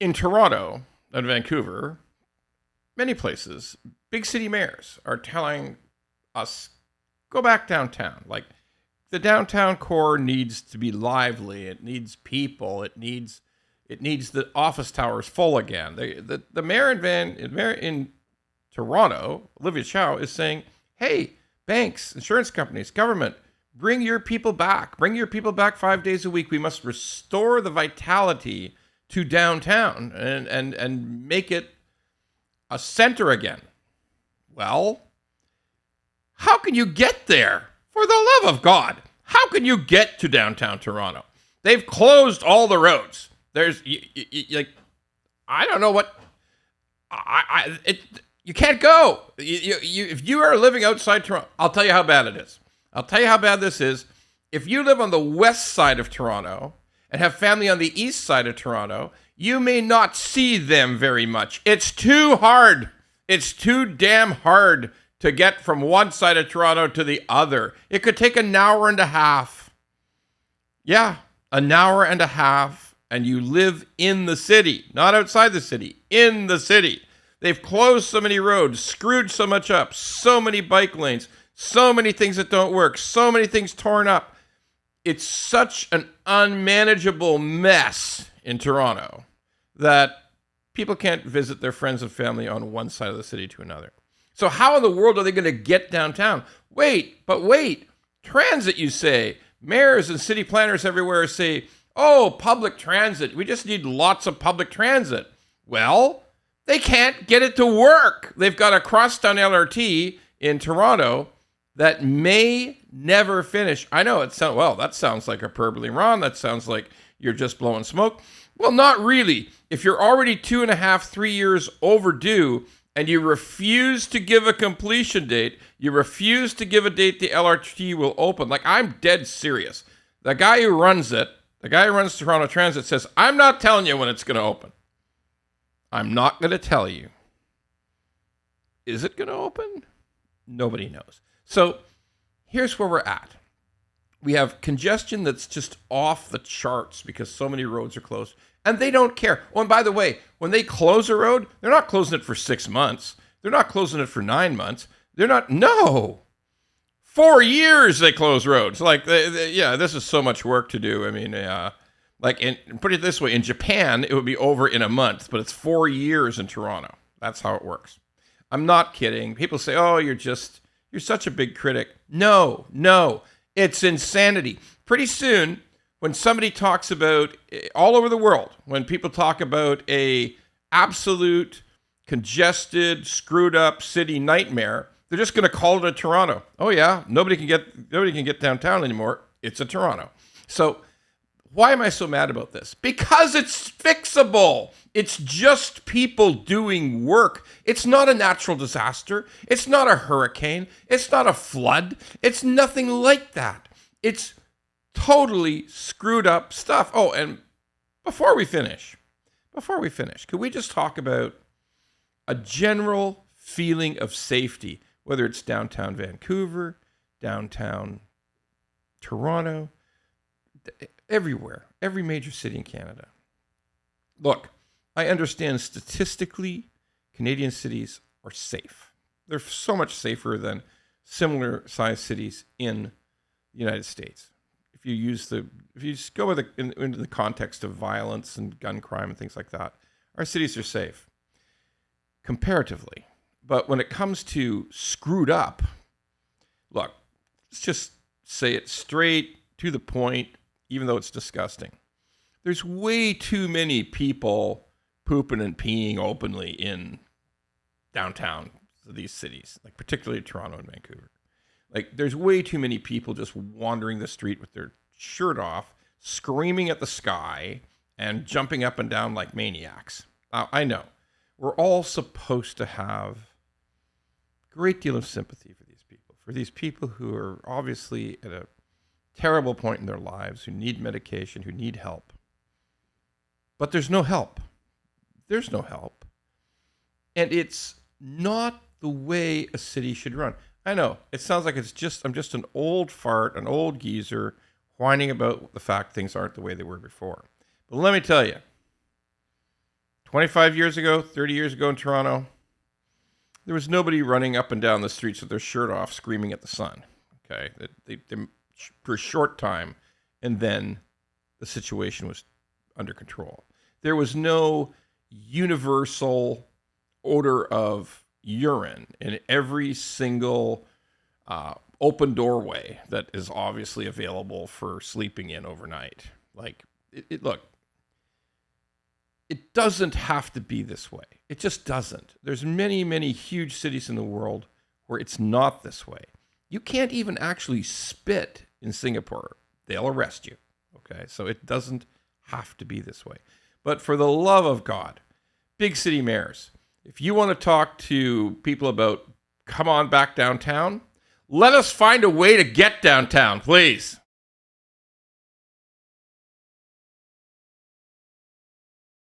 In Toronto and Vancouver, many places, big city mayors are telling us, go back downtown. Like, the downtown core needs to be lively. It needs people. It needs the office towers full again. The mayor in Toronto, Olivia Chow, is saying, hey, banks, insurance companies, government, bring your people back. Bring your people back 5 days a week. We must restore the vitality to downtown and make it a center again. Well, how can you get there? For the love of God, how can you get to downtown Toronto? They've closed all the roads. There's like, I don't know what, you can't go. If you are living outside Toronto, I'll tell you how bad it is. I'll tell you how bad this is. If you live on the west side of Toronto and have family on the east side of Toronto, you may not see them very much. It's too hard. It's too damn hard to get from one side of Toronto to the other. It could take an hour and a half. Yeah, an hour and a half, and you live in the city, not outside the city, in the city. They've closed so many roads, screwed so much up, so many bike lanes, so many things that don't work, so many things torn up. It's such an unmanageable mess in Toronto that people can't visit their friends and family on one side of the city to another. So how in the world are they going to get downtown? Wait. Transit, you say. Mayors and city planners everywhere say, oh, public transit. We just need lots of public transit. Well, they can't get it to work. They've got a Crosstown LRT in Toronto that may never finish. I know that sounds like hyperbole, Ron. That sounds like you're just blowing smoke. Well, not really. If you're already 2.5, 3 years overdue, and you refuse to give a completion date, you refuse to give a date the LRT will open. Like, I'm dead serious. The guy who runs Toronto Transit says, I'm not telling you when it's going to open. I'm not going to tell you. Is it going to open? Nobody knows. So here's where we're at. We have congestion that's just off the charts because so many roads are closed. And they don't care. Oh, and by the way, when they close a road, they're not closing it for 6 months. They're not closing it for 9 months. No. 4 years they close roads. Like, this is so much work to do. I mean, put it this way, in Japan, it would be over in a month, but it's 4 years in Toronto. That's how it works. I'm not kidding. People say, oh, you're such a big critic. No, it's insanity. Pretty soon, when somebody talks about, all over the world, when people talk about a absolute congested, screwed up city nightmare, they're just going to call it a Toronto. Oh yeah, nobody can get downtown anymore. It's a Toronto. So why am I so mad about this? Because it's fixable. It's just people doing work. It's not a natural disaster. It's not a hurricane. It's not a flood. It's nothing like that. It's totally screwed up stuff. Oh, and before we finish, could we just talk about a general feeling of safety, whether it's downtown Vancouver, downtown Toronto, everywhere, every major city in Canada. Look, I understand statistically, Canadian cities are safe. They're so much safer than similar sized cities in the United States. If you just go into the context of violence and gun crime and things like that, our cities are safe comparatively. But when it comes to screwed up, look, let's just say it straight to the point, even though it's disgusting. There's way too many people pooping and peeing openly in downtown these cities, like particularly Toronto and Vancouver. Like, there's way too many people just wandering the street with their shirt off, screaming at the sky, and jumping up and down like maniacs. I know. We're all supposed to have a great deal of sympathy for these people who are obviously at a terrible point in their lives, who need medication, who need help. But there's no help. There's no help. And it's not the way a city should run. I know, it sounds like I'm just an old fart, an old geezer, whining about the fact things aren't the way they were before. But let me tell you, 25 years ago, 30 years ago in Toronto, there was nobody running up and down the streets with their shirt off screaming at the sun. Okay, they for a short time, and then the situation was under control. There was no universal odor of urine in every single open doorway that is obviously available for sleeping in overnight. Like, look, it doesn't have to be this way. It just doesn't. There's many, many huge cities in the world where it's not this way. You can't even actually spit in Singapore. They'll arrest you. Okay, so it doesn't have to be this way. But for the love of God, big city mayors, if you want to talk to people about come on back downtown, let us find a way to get downtown, please.